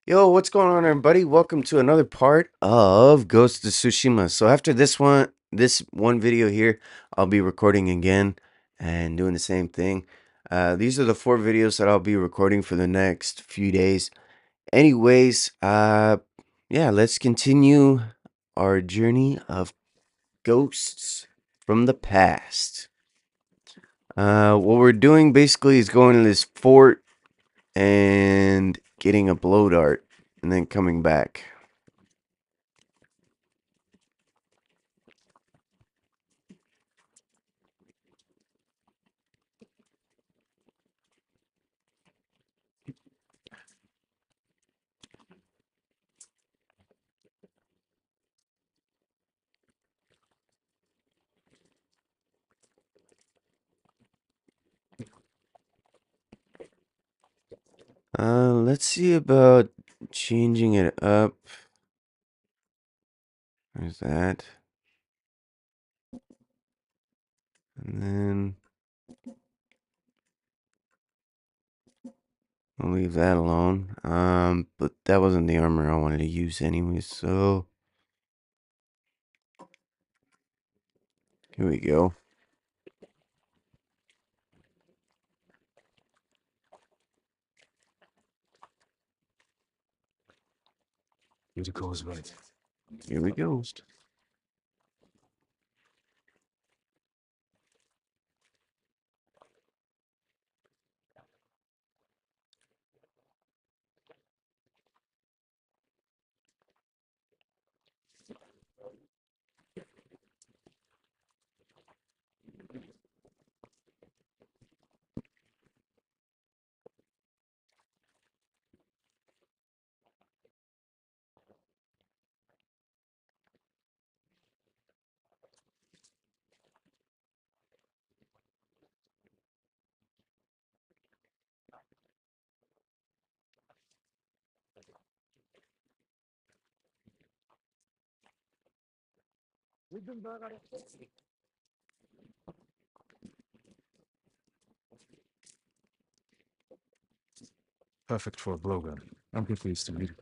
Yo, what's going on, everybody? Welcome to another part of Ghost of Tsushima. So after this one video here, I'll be recording again and doing the same thing. These are the 4 videos that I'll be recording for the next few days. Anyways, yeah, let's continue our journey of ghosts from the past. What we're doing basically is going to this fort and getting a blow dart and then coming back. Let's see about changing it up. There's that. And then I'll leave that alone. But that wasn't the armor I wanted to use anyway, so here we go. Uticle's right. Here we go. Perfect for a blowgun. I'm pleased to meet you.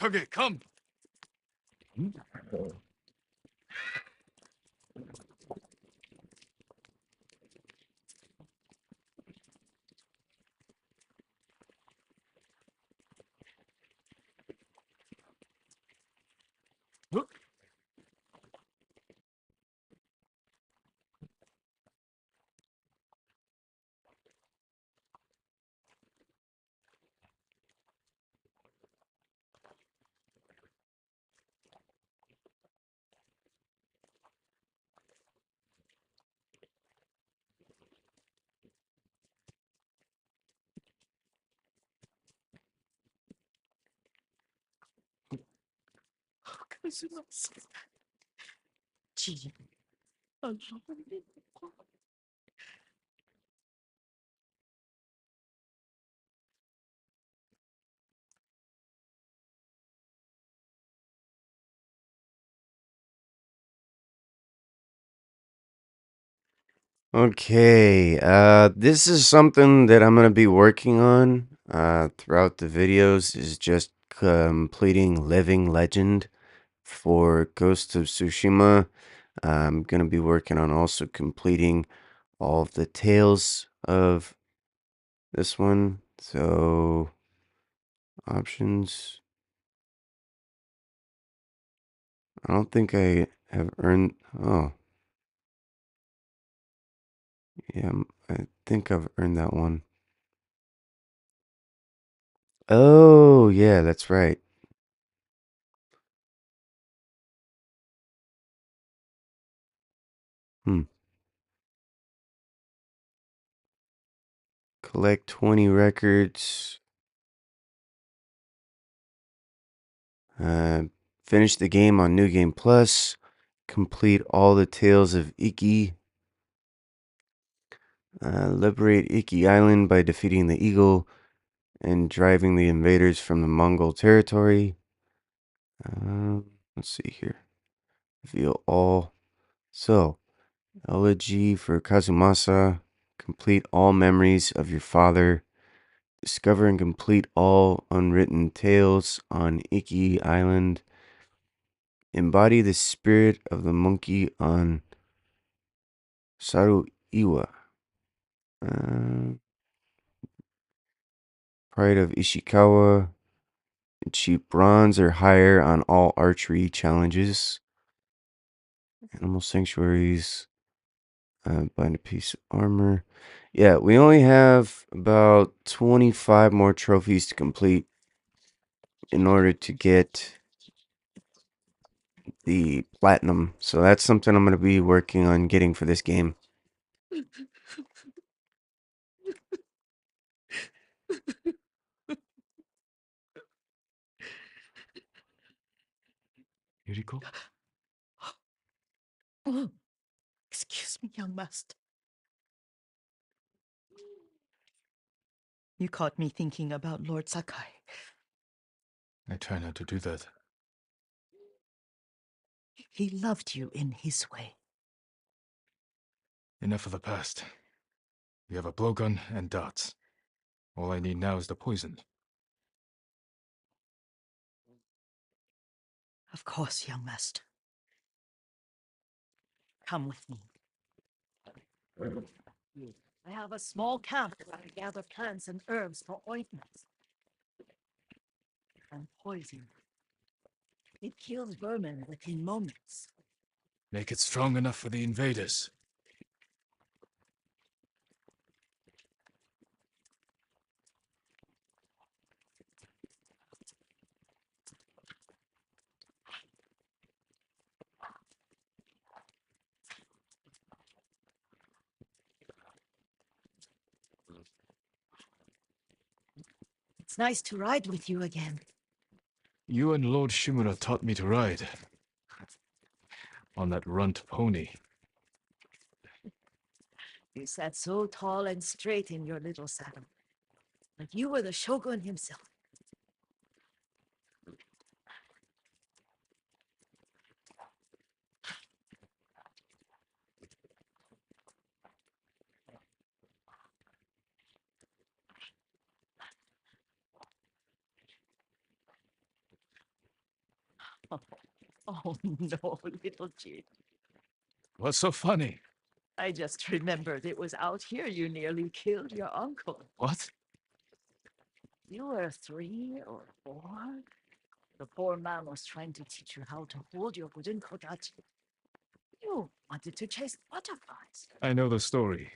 Kage, come! Look! Okay, this is something that I'm gonna be working on throughout the videos is just completing Living Legend for Ghost of Tsushima. I'm gonna be working on also completing all of the tales of this one. So options. I don't think I have earned. Oh, yeah, I think I've earned that one. Oh, yeah, that's right. Hmm. Collect 20 records. Uh, finish the game on New Game Plus. complete all the tales of Iki. Liberate Iki Island by defeating the eagle and driving the invaders from the Mongol territory. Let's see here. Reveal all. So, elegy for Kazumasa. Complete all memories of your father. Discover and complete all unwritten tales on Iki Island. Embody the spirit of the monkey on Saru Iwa. Pride of Ishikawa. Achieve bronze or higher on all archery challenges. Animal sanctuaries. Bind a piece of armor. Yeah, we only have about 25 more trophies to complete in order to get the platinum. So that's something I'm going to be working on getting for this game. Yuriko? Oh, excuse me, young master. You caught me thinking about Lord Sakai. I try not to do that. He loved you in his way. Enough of the past. We have a blowgun and dots. All I need now is the poison. Of course, young master. Come with me. I have a small camp where I gather plants and herbs for ointments. And poison. It kills vermin within moments. Make it strong enough for the invaders. It's nice to ride with you again. You and Lord Shimura taught me to ride. On that runt pony. You sat so tall and straight in your little saddle. Like you were the shogun himself. Oh no, little Jin. What's so funny? I just remembered it was out here you nearly killed your uncle. What? You were 3 or 4? The poor man was trying to teach you how to hold your wooden kodachi. You wanted to chase butterflies. I know the story.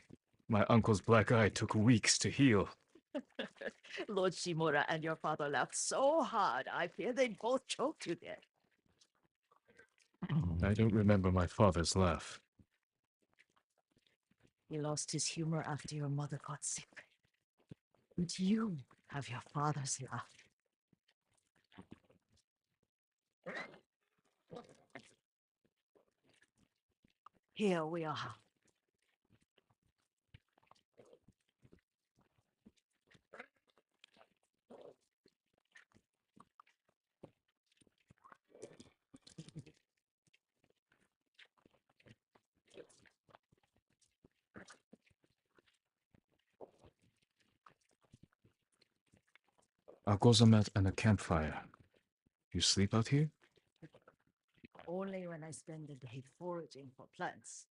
My uncle's black eye took weeks to heal. Lord Shimura and your father laughed so hard, I fear they'd both choke to death. I don't remember my father's laugh. He lost his humor after your mother got sick. But you have your father's laugh. Here we are. A gozamat and a campfire. You sleep out here? Only when I spend the day foraging for plants.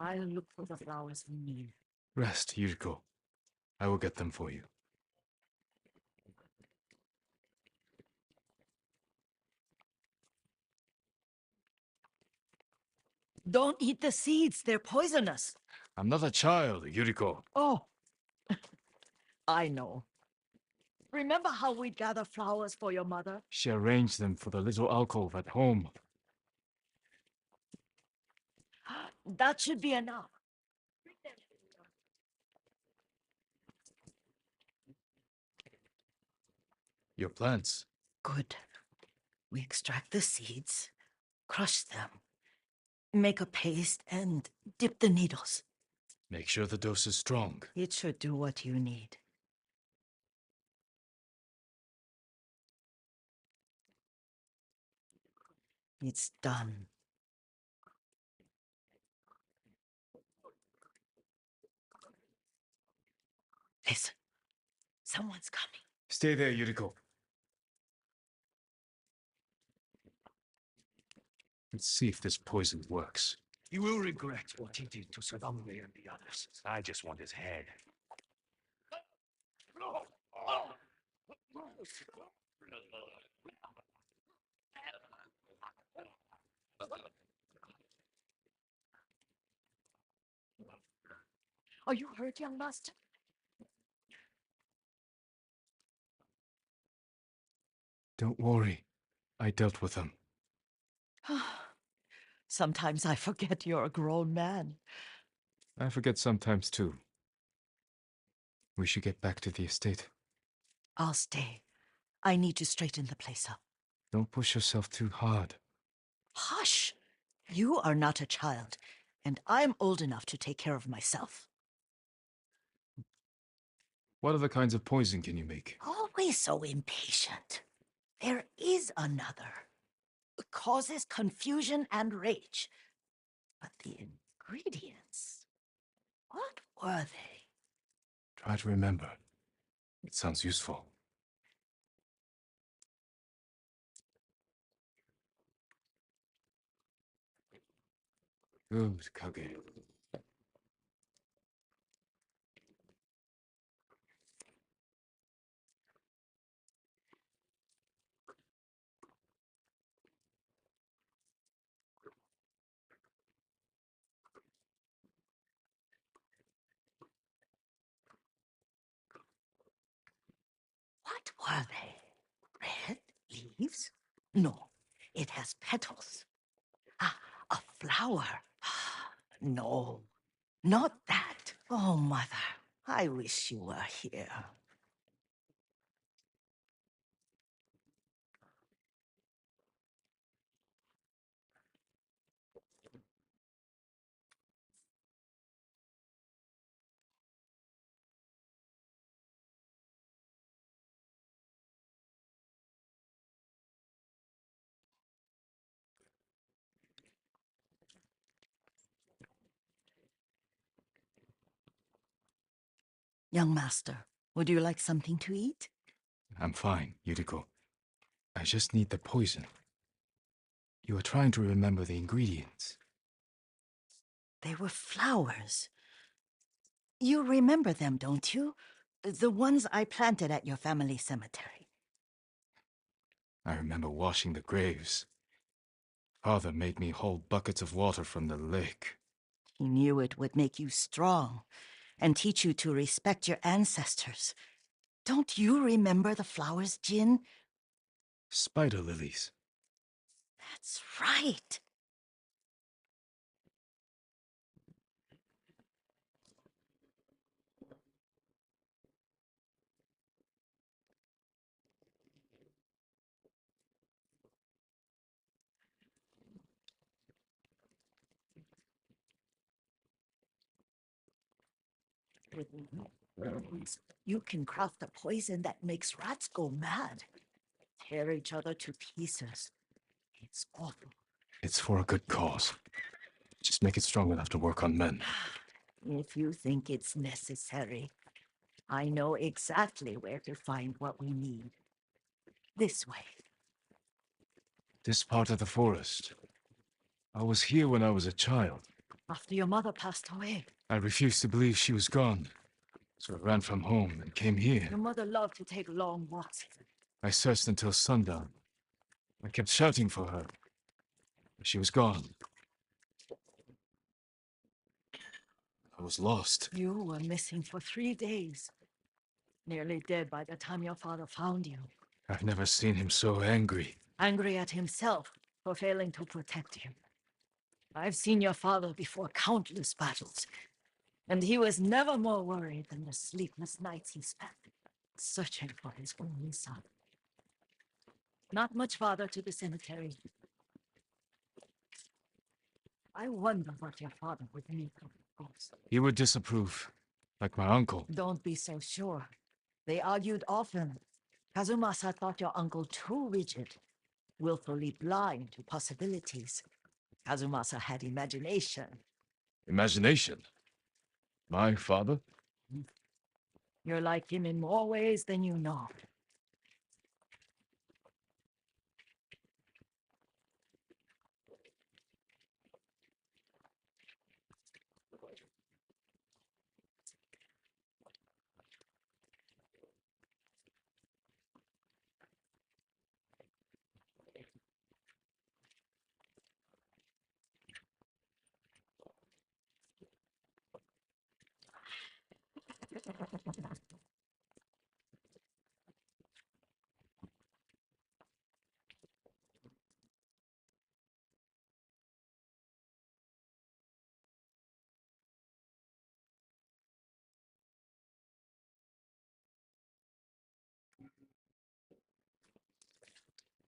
I'll look for the flowers we need. Rest, Yuriko. I will get them for you. Don't eat the seeds, they're poisonous. I'm not a child, Yuriko. Oh, I know. Remember how we'd gather flowers for your mother? She arranged them for the little alcove at home. That should be enough. Your plants. Good. We extract the seeds, crush them, make a paste, and dip the needles. Make sure the dose is strong. It should do what you need. It's done. Listen, someone's coming. Stay there, Yuriko. Let's see if this poison works. He will regret what he did to Sadamwe and the others. I just want his head. Are you hurt, young master? Don't worry. I dealt with them. Sometimes I forget you're a grown man. I forget sometimes too. We should get back to the estate. I'll stay. I need to straighten the place up. Don't push yourself too hard. Hush! You are not a child, and I'm old enough to take care of myself. What other kinds of poison can you make? Always so impatient. There is another. It causes confusion and rage. But the ingredients, what were they? Try to remember. It sounds useful. Good, Kage. What were they? Red leaves? No, it has petals. Ah, a flower. No, not that. Oh, mother, I wish you were here. Young master, would you like something to eat? I'm fine, Yuriko. I just need the poison. You are trying to remember the ingredients. They were flowers. You remember them, don't you? The ones I planted at your family cemetery. I remember washing the graves. Father made me hold buckets of water from the lake. He knew it would make you strong and teach you to respect your ancestors. Don't you remember the flowers, Jin? Spider lilies. That's right. With these, you can craft a poison that makes rats go mad. Tear each other to pieces. It's awful. It's for a good cause. Just make it strong enough to work on men. If you think it's necessary, I know exactly where to find what we need. This way. This part of the forest. I was here when I was a child. After your mother passed away. I refused to believe she was gone. So I ran from home and came here. Your mother loved to take long walks. I searched until sundown. I kept shouting for her. But she was gone. I was lost. You were missing for 3 days. Nearly dead by the time your father found you. I've never seen him so angry. Angry at himself for failing to protect you. I've seen your father before countless battles, and he was never more worried than the sleepless nights he spent searching for his only son. Not much farther to the cemetery. I wonder what your father would make of this. He would disapprove, like my uncle. Don't be so sure. They argued often. Kazumasa thought your uncle too rigid, willfully blind to possibilities. Kazumasa had imagination. Imagination? My father? You're like him in more ways than you know.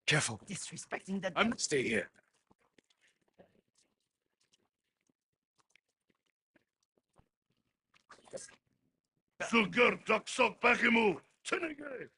Careful. Disrespecting the I'm stay here. Sugar Doksok Bakimu, Tinigay.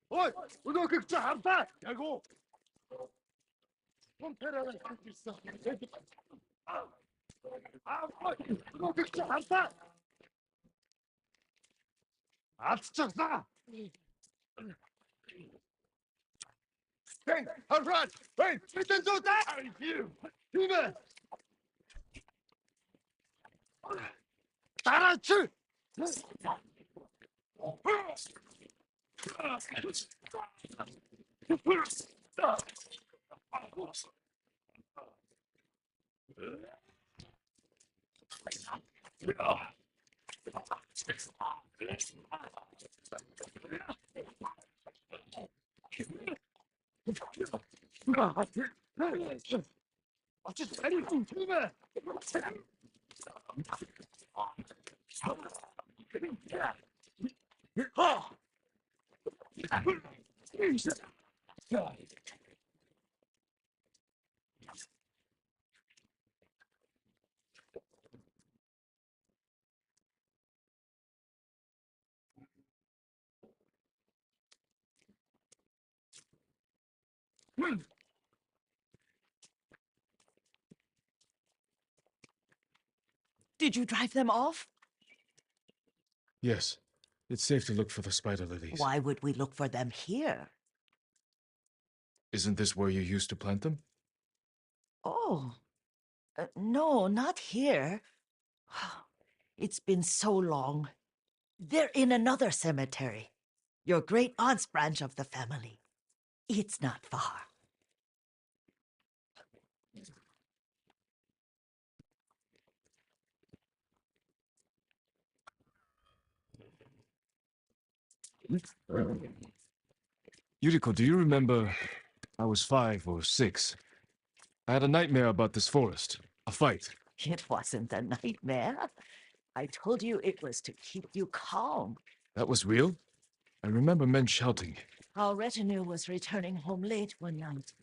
Oi, uno che c'è harta, yago. Non per la stessa. Oi, uno che c'è harta. Atçaksa. Hey, Harad, hey, bitte so da. Hübe. Taratçı. Açı seni hübe. Did you drive them off? Yes. It's safe to look for the spider lilies. Why would we look for them here? Isn't this where you used to plant them? Oh, no, not here. It's been so long. They're in another cemetery. Your great aunt's branch of the family. It's not far. Yuriko, do you remember? I was 5 or 6. I had a nightmare about this forest. A fight. It wasn't a nightmare. I told you it was to keep you calm. That was real? I remember men shouting. Our retinue was returning home late one night.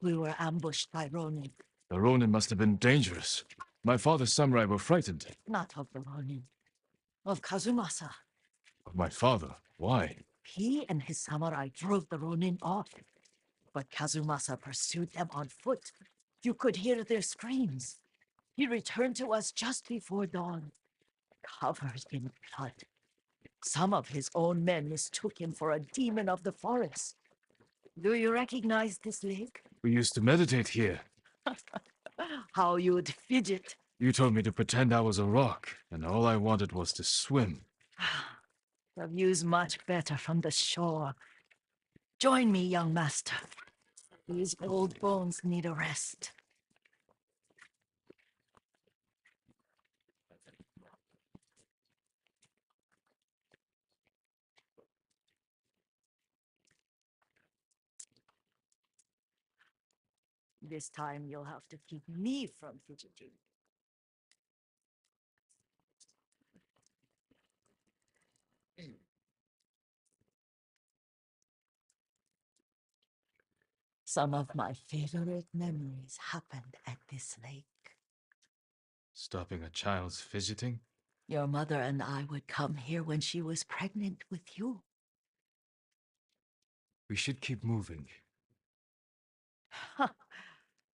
We were ambushed by Ronin. The Ronin must have been dangerous. My father's samurai were frightened. Not of the Ronin, of Kazumasa. Of my father? Why? He and his samurai drove the Ronin off, but Kazumasa pursued them on foot. You could hear their screams. He returned to us just before dawn, covered in blood. Some of his own men mistook him for a demon of the forest. Do you recognize this lake? We used to meditate here. How you'd fidget. You told me to pretend I was a rock, and all I wanted was to swim. The view's much better from the shore. Join me, young master. These old bones need a rest. This time you'll have to keep me from fidgeting. Some of my favorite memories happened at this lake. Stopping a child's fidgeting? Your mother and I would come here when she was pregnant with you. We should keep moving.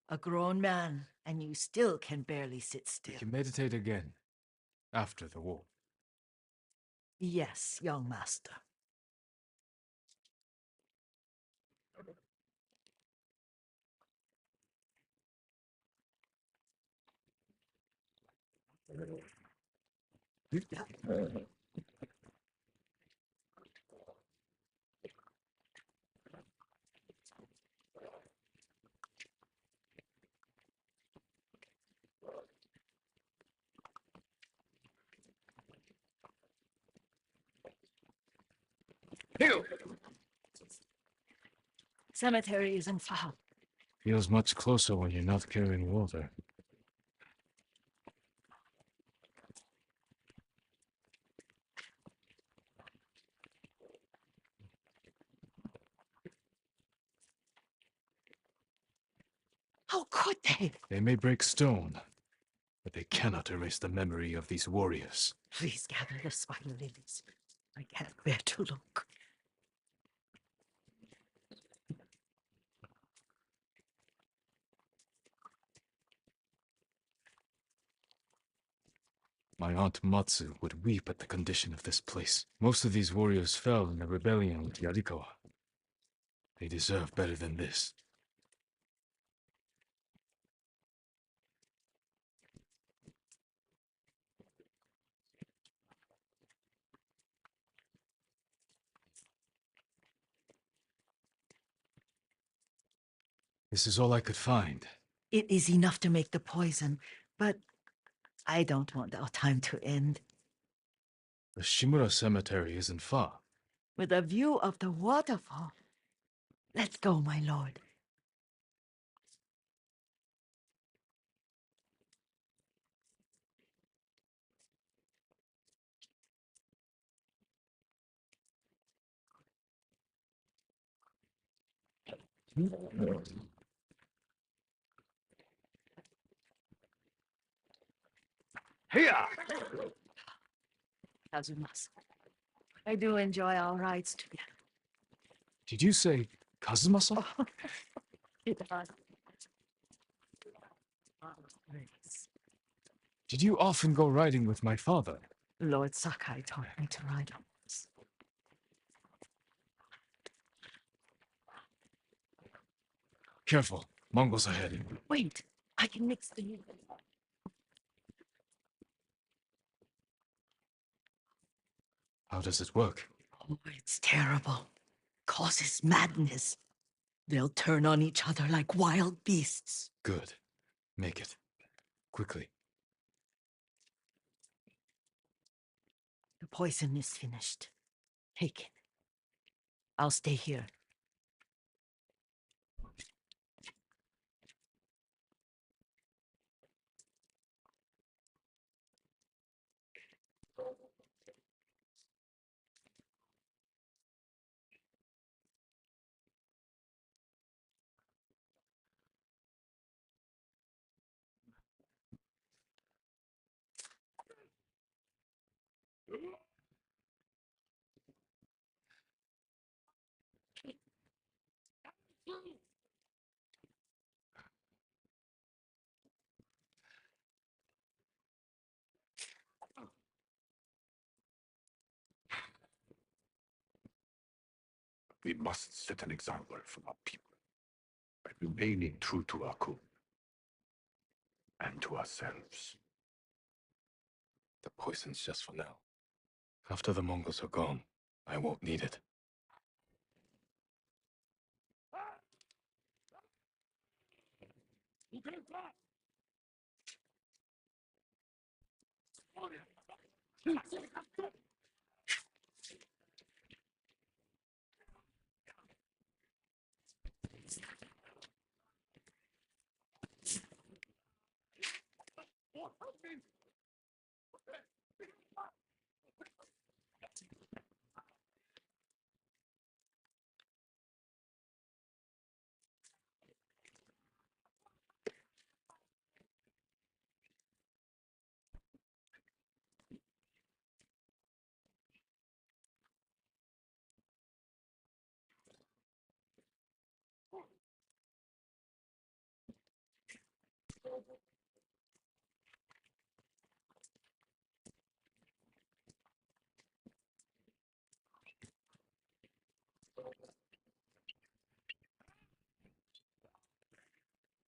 A grown man, and you still can barely sit We still. can meditate again. After the war. Yes, young master. Cemetery isn't far. Feels much closer when you're not carrying water. How could they? They may break stone, but they cannot erase the memory of these warriors. Please gather the spider lilies. I can't bear to look. My aunt Matsu would weep at the condition of this place. Most of these warriors fell in the rebellion with Yarikawa. They deserve better than this. This is all I could find. It is enough to make the poison, but I don't want our time to end. The Shimura Cemetery isn't far. With a view of the waterfall. Let's go, my lord. Here! Kazumasa. I do enjoy our rides together. Did you say Kazumasa? It does. Oh, grace. Did you often go riding with my father? Lord Sakai taught me to ride horse. Careful, Mongols ahead. Wait, I can mix the... How does it work? Oh, it's terrible. Causes madness. They'll turn on each other like wild beasts. Good. Make it. Quickly. The poison is finished. Take it. I'll stay here. We must set an example for our people by remaining true to our code and to ourselves. The poison's just for now. After the Mongols are gone, I won't need it.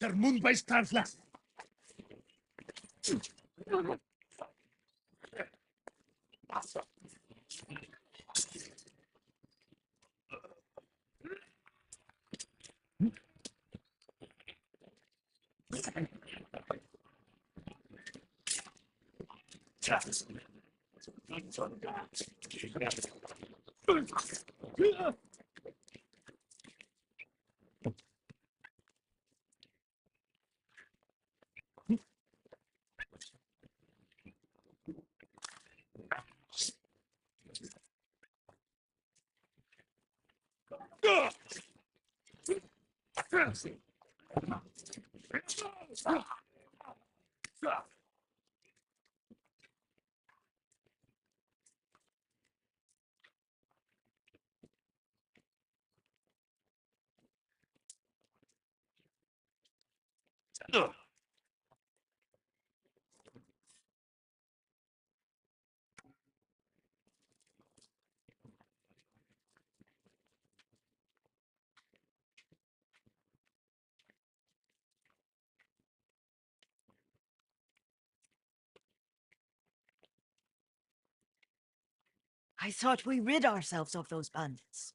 Der Mundbeißkanzler! I thought we rid ourselves of those bandits.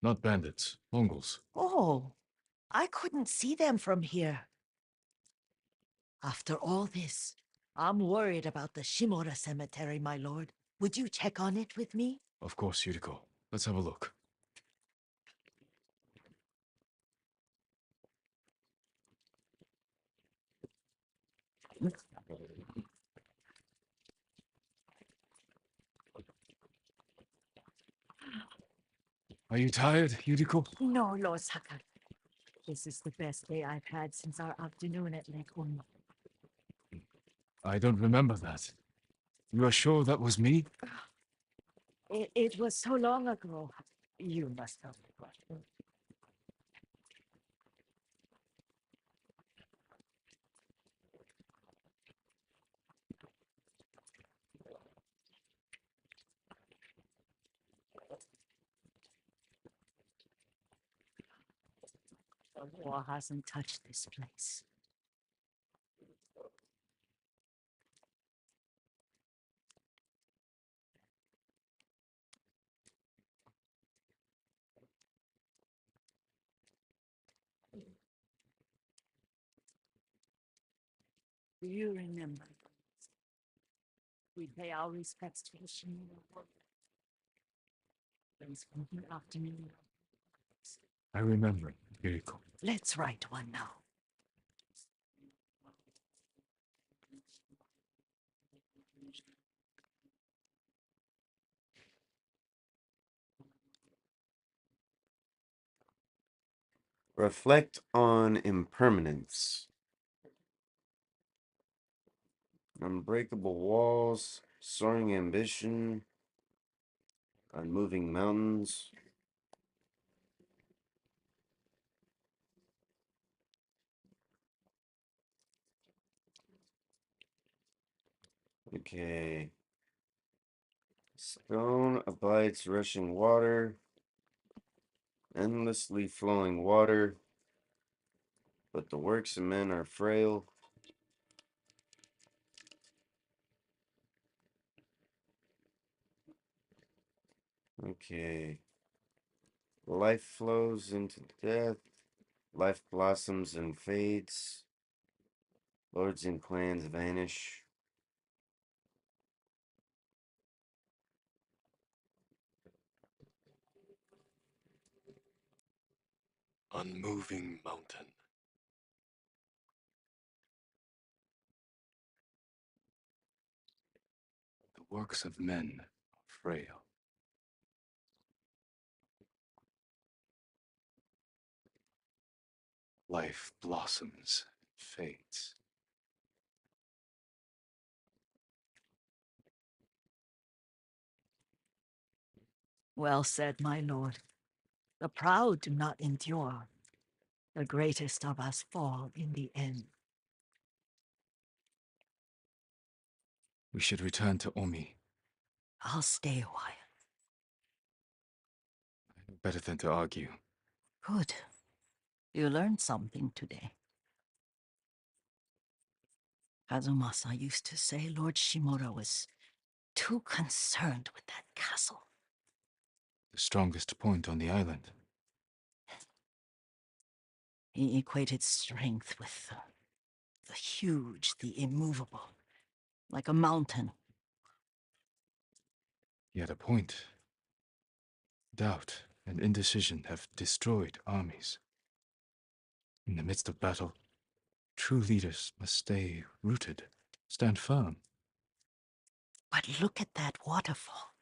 Not bandits, Mongols. Oh, I couldn't see them from here. After all this, I'm worried about the Shimura cemetery, my lord. Would you check on it with me? Of course, Yuriko. Let's have a look. Are you tired, Yuriko? No, Lord Sakar. This is the best day I've had since our afternoon at Lake Umma. I don't remember that. You are sure that was me? It was so long ago. You must have forgotten. The war hasn't touched this place. Do you remember? We pay our respects to the Shimura warrior. Please come here afternoon. I remember, Yuriko. Let's write one now. Reflect on impermanence. Unbreakable walls, soaring ambition, unmoving mountains. Okay. Stone abides rushing water, endlessly flowing water, but the works of men are frail. Okay. Life flows into death. Life blossoms and fades. Lords and clans vanish. Unmoving mountain. The works of men are frail. Life blossoms and fades. Well said, my lord. The proud do not endure. The greatest of us fall in the end. We should return to Omi. I'll stay a while. Better than to argue. Good. You learned something today. Kazumasa used to say Lord Shimura was too concerned with that castle. The strongest point on the island. He equated strength with the huge, the immovable, like a mountain. Yet a point. Doubt and indecision have destroyed armies. In the midst of battle, true leaders must stay rooted, stand firm. But look at that waterfall.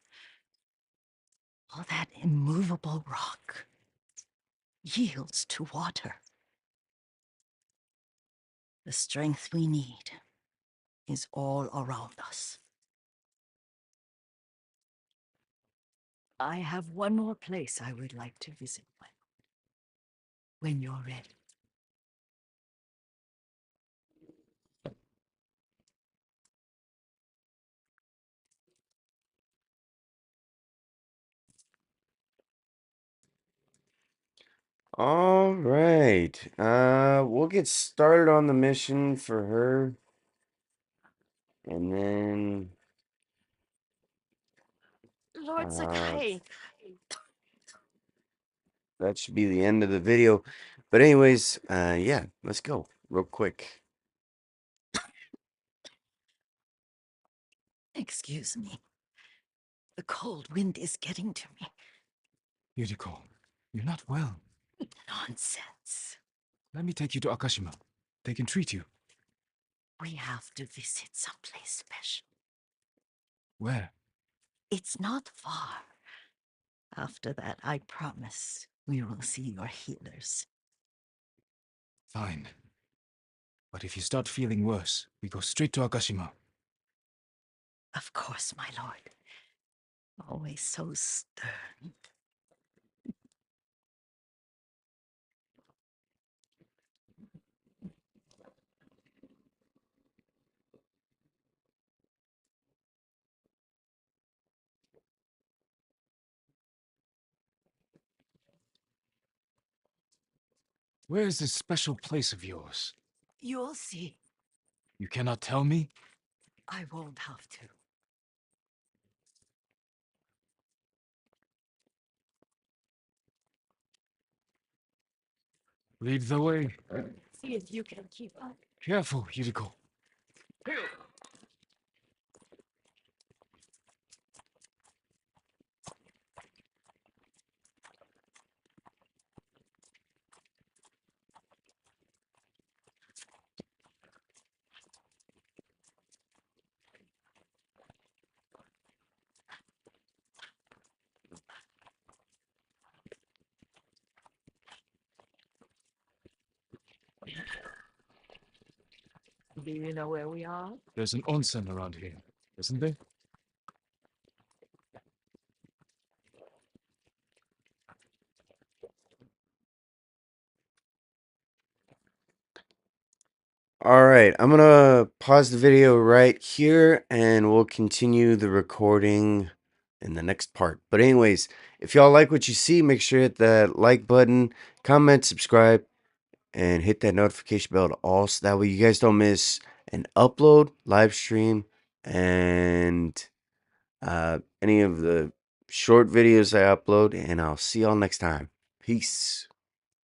All that immovable rock yields to water. The strength we need is all around us. I have one more place I would like to visit when you're ready. All right. We'll get started on the mission for her. And then Lord uh, Sakai! that should be the end of the video. But anyways, yeah, let's go real quick. Excuse me. The cold wind is getting to me. Yuriko, you're not well. Nonsense. Let me take you to Akashima. They can treat you. We have to visit someplace special. Where? It's not far. After that, I promise we will see your healers. Fine. But if you start feeling worse, we go straight to Akashima. Of course, my lord. Always so stern. Where is this special place of yours? You'll see. You cannot tell me? I won't have to. Lead the way. See if you can keep up. Careful, Yuriko. Do you know where we are? There's an onsen around here, isn't there? All right, I'm gonna pause the video right here and we'll continue the recording in the next part. But anyways, if y'all like what you see, make sure to hit that like button, comment, subscribe, and hit that notification bell to all, so that way you guys don't miss an upload, live stream, and any of the short videos I upload. And I'll see y'all next time. Peace.